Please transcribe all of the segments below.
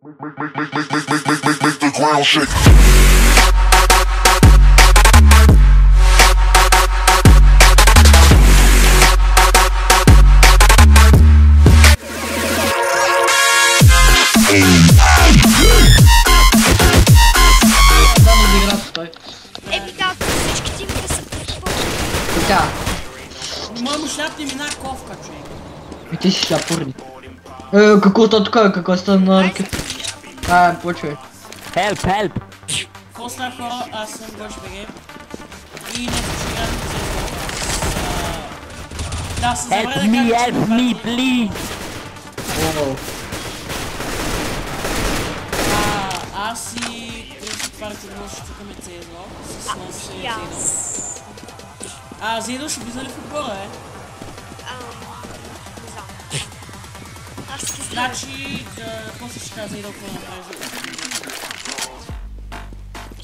Make the ground shake. Всички тимове са прехвърли. Да. Моему шляпне мина ковка, човек. И ти си шляпурник. Какво такова, какво стана на ръката? Почвай. Help! Какво става, хора? Аз съм Гош БГ. И не ще играм за да, се забравя да Help me, please! Аз и Кръси парите да ще чукаме CSGO с нас и Зейдо. Зейдо ще влиза ли в отбора, Не знам. Аз ти знам. Значи, после ще кажа Зейдо какво направи за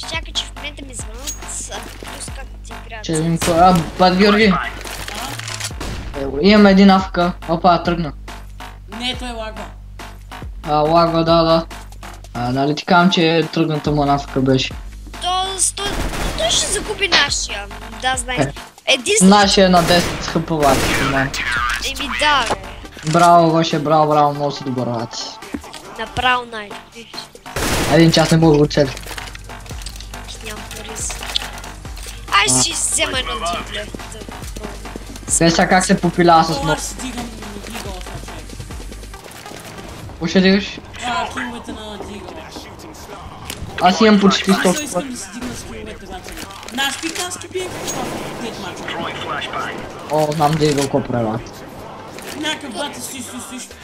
Чакай, че в момента ми звънат, плюс как ти играят. Че видим какво. Бат Георги. Имам един авка. Опа, тръгна. Не, той лагва. Лагва, да. Нали ти казвам, че тръгната му авка беше. Той ще загуби нашия. Да, знаеш. Нашия на 10 хъпавати. Еми да, бе. Браво, Гоше, браво, много си добър вати. Направо най. Един час не мога да оцеля. Нямам пари. Ай, ще взема едно дипле. Те сега как се попилява с Аз ног. си дигам Дигъл в това, човек. Какво ще дигаш? Киловете на Дигъл. Аз имам почти Аз 100 искам да си дигна с киловете, значи. Наш пикански биек, това е 5 мача. О, знам да игъл какво правила. Някакъв брат стоиш.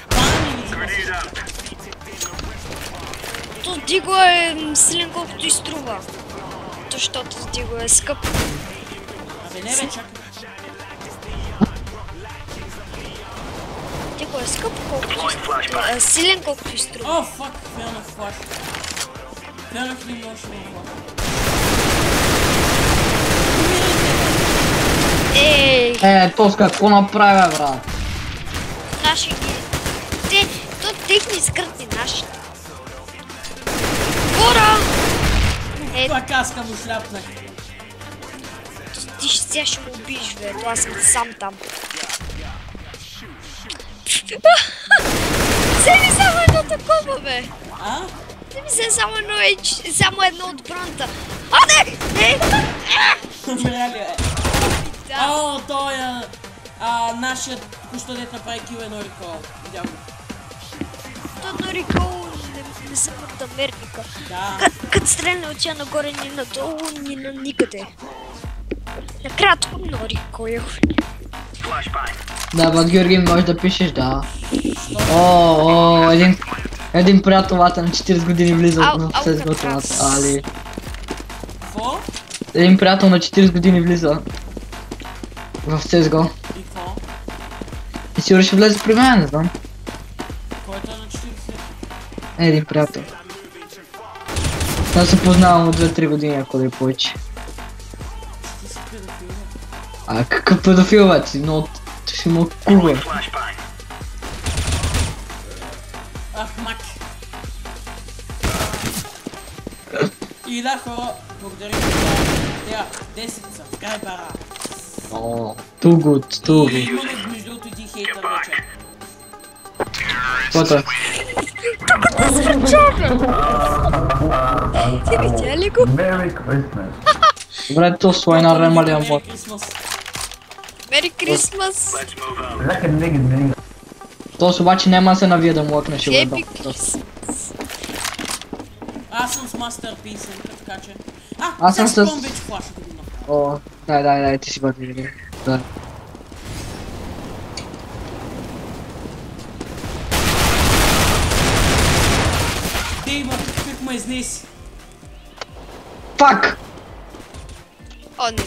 Бани ли ти? То Диго е силен колкото и струва. Защото Диго е скъп. Абе не бе, чакай. Диго е скъп колкото и струва. Силен колкото и струва. О, фак, фейлнах флаш. Фейлнах ли много ще ме флаш? Ей! Тоска, какво направя, брат? Наши ги... То техни скръти наши. Хора! Това каска му шляпнах. Ти сега ще го убиш, бе. Това съм сам там. Вземи само едно такова, бе. Вземи само едно от бронта. Не! Умря ли е? О, той е... нашият току-що дет направи кил едно рекол. Видял го. То рекол не са пъртамерника. Да. Като стрелне от тя нагоре, ни надолу, ни на никъде. Накратко, но рекол е хуйня. Да, Бат Георги, можеш да пишеш, да. Един приятел на 40 години влиза в CSGO. Али. Какво? Един приятел на 40 години влиза в CSGO. И какво? И сигурно ще влезе при мен, не знам. Който е на 40? Един приятел. Аз се познавам от 2-3 години, ако да е повече. Ти си педофил. Какъв педофил, бе? Си много... Ти си много кула. Мак. И да, хора, благодарим за това. 10 са, край бара. О, too good. И имаме между другото един хейтър вече. Каквото? Тук да звучава! Ти видя ли го? Merry Christmas. Добре, то слой на ремалия мод. Мери Крисмас! Lekker nigga. Тос обаче няма да се навие да му лъкнеш и Хепи да. Крисмас! Аз съм с мастерписен, така че... Аз съм сега с- спомням вече флаша да го има. О, дай, ти си бъде. Да. Те има, как ме изнеси. Фак! О, не.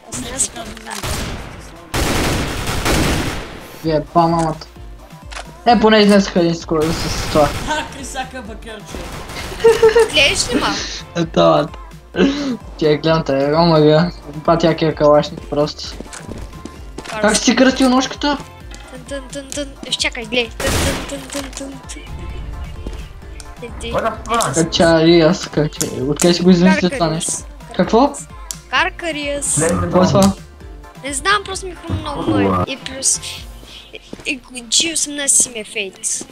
Аз не спомням. Вие, мамата. Поне изнесаха един скоро с това. Крисака бакърче. Гледаш ли ма? Това. Тя гледам те, рома бия. Пати якия калашник просто. Как си кръстил ножката? Чакай, гледай. Качариас, откъде си го измисли това нещо? Какво? Каркариас. Какво е това? Не знам, просто ми хрумна много много. И плюс... И G18 си ми е фейт.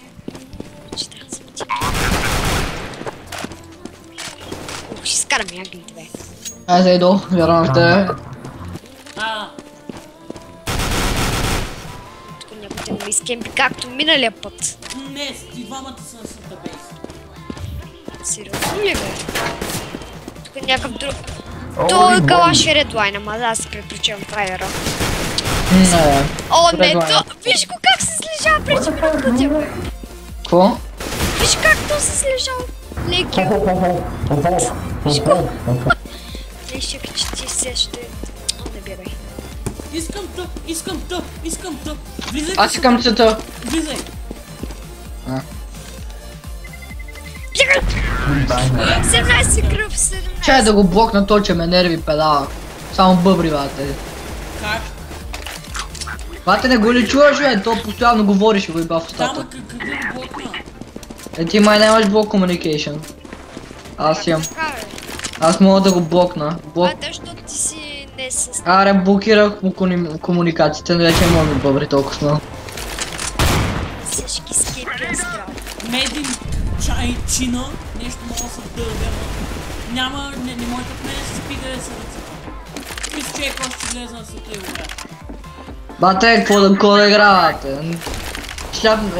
Ух, ще скарам яглите, бе. Ай, Зейдо, вярвам в те. Тук някой те ме изкемпи, както миналия път. Не, и двамата са на сатабейс. Сериозно ли, бе? Тук някакъв друг... Той е калаш и редлайн, ама да, аз се предпочитам фрайера. Не, О, не, то... Виж го как се слежава преди пътя, бе. какво? Виж как то се слежава. Леки. Виж, че ти се ще... О, не бе, бе. Искам тъп. Влизай. Аз искам цвета. Влизай. Бягай! 17 кръв, 17. Чай да го блокна, то че ме нерви педала. Само бъбри, бате. Как? Бате, не го ли чуваш, бе? То постоянно говориш и го иба в Там устата. какво блокна? Ти май нямаш блок communication. Аз имам. Аз мога да го блокна. А, да, защото ти си не с... Аре, блокирах му комуникациите, но вече не мога да бъбри толкова много. Всички скипи здрав. Медин чайчина, нещо мога да се дървя, но няма, не може от мен се спи да се ръцепа. Мисля, че е просто ще влезе на света и игра. Бате, какво да игравате?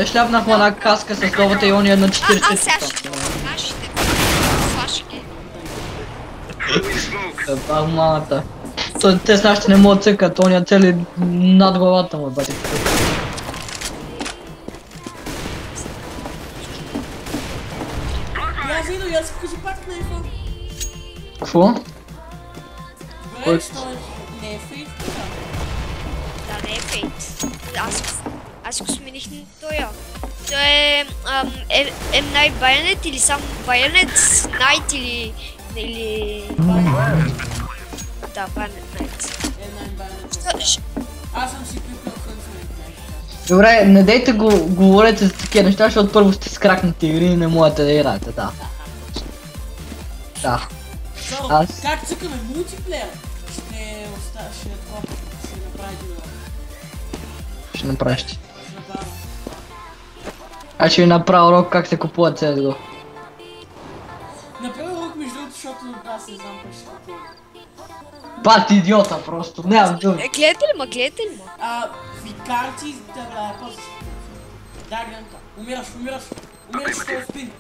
Шляпнахме една каска с новата иония на 40. А сега ще нашите флашки. Пак мамата. Те с нашите не могат да цъкат, ония цели над главата му, бате. Я зайду, я се кажи пак на info. Какво? Добре, що не е фейт? Да, не е фейт. Аз го смених на тоя. Той е M9 Bayonet или само Bayonet Night или... Да, Bayonet Night. Аз съм си пипнал Huntsman. Добре, не дейте го говорете за такива неща, защото първо сте скракнати игри и не можете да играете, да. Да. Аз- Как цъкаме мултиплеер? Ще направи друга. Ще направиш ти. Ще направя. Аз ще ви направя урок как се купува CSGO. Направя урок между другото, защото аз не знам как ще купувам. Бати идиота просто, нямам думи. Гледате ли ма, гледате ли ма? Ви карти, да бля, после. Да, гледам това. Умираш, ще те спин.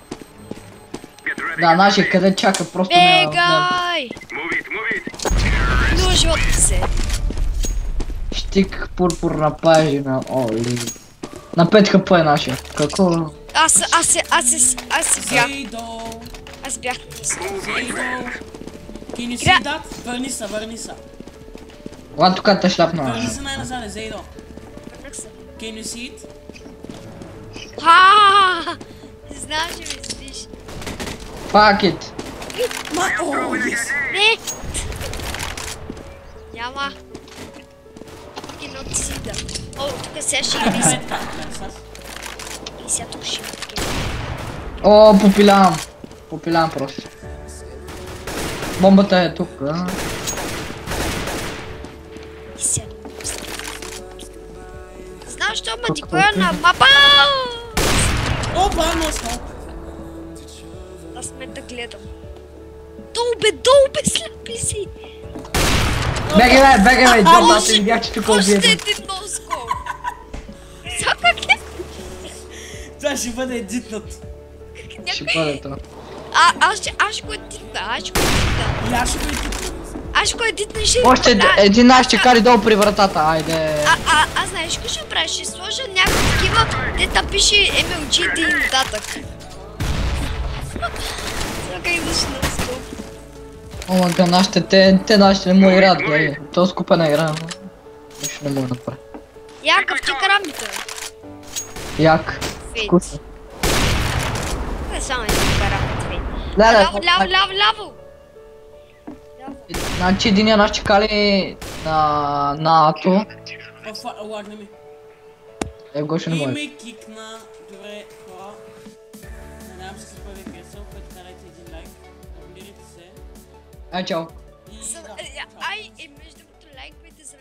Да, нашия къде чака, просто няма... Бегай! Но живота се. Щик пурпурна пажина, оли. На 5 хп е нашия. Какво? Аз бях. Зейдо. Аз бях на Зейдо. Can you see that? Върни са. Ла тук те шляпна. Върни се най-назад, Зейдо. Върнах се. Can you see it? Знам, че ме спиш. Fuck it. Не! Няма. Киноцида. О, тук сега ще има мисля. И сега тук ще има такива. О, попилям. Попилям просто. Бомбата е тук, а? И сега не мисля. Знам, що ма ти коя на мапа! Опа, но стоп. Аз ме да гледам. Долу бе, сляпи си! Бегай, дом, аз видях, че тук Още убиете. един носкоп! Сега как е? Това ще бъде едитнат. Ще бъде това. Аз ще го едитна, И аз ще го едитнат. Аз ще го едитна и ще... Още един наш ще кари долу при вратата, айде. Аз знаеш какво ще правя? Ще сложа някакви такива, дета пише MLG и нататък. Сега как да ще носкоп? Омага, нашите, те нашите не му играят, гледай. То скупена игра. Нищо не мога да направя. Якъв ти карамбите, бе. Як. Фейт. Вкусно. Това е само един карамбит, фейт. Да. Ляво! Значи единия наш чекали на АТО. Лагна ми. Гошо не И може. ме кикна. Добре, хора. Надявам се, че ви е харесал, който карайте един лайк. Абонирайте се. Ай, чао. И да, чао. Ай, между другото, лайквайте за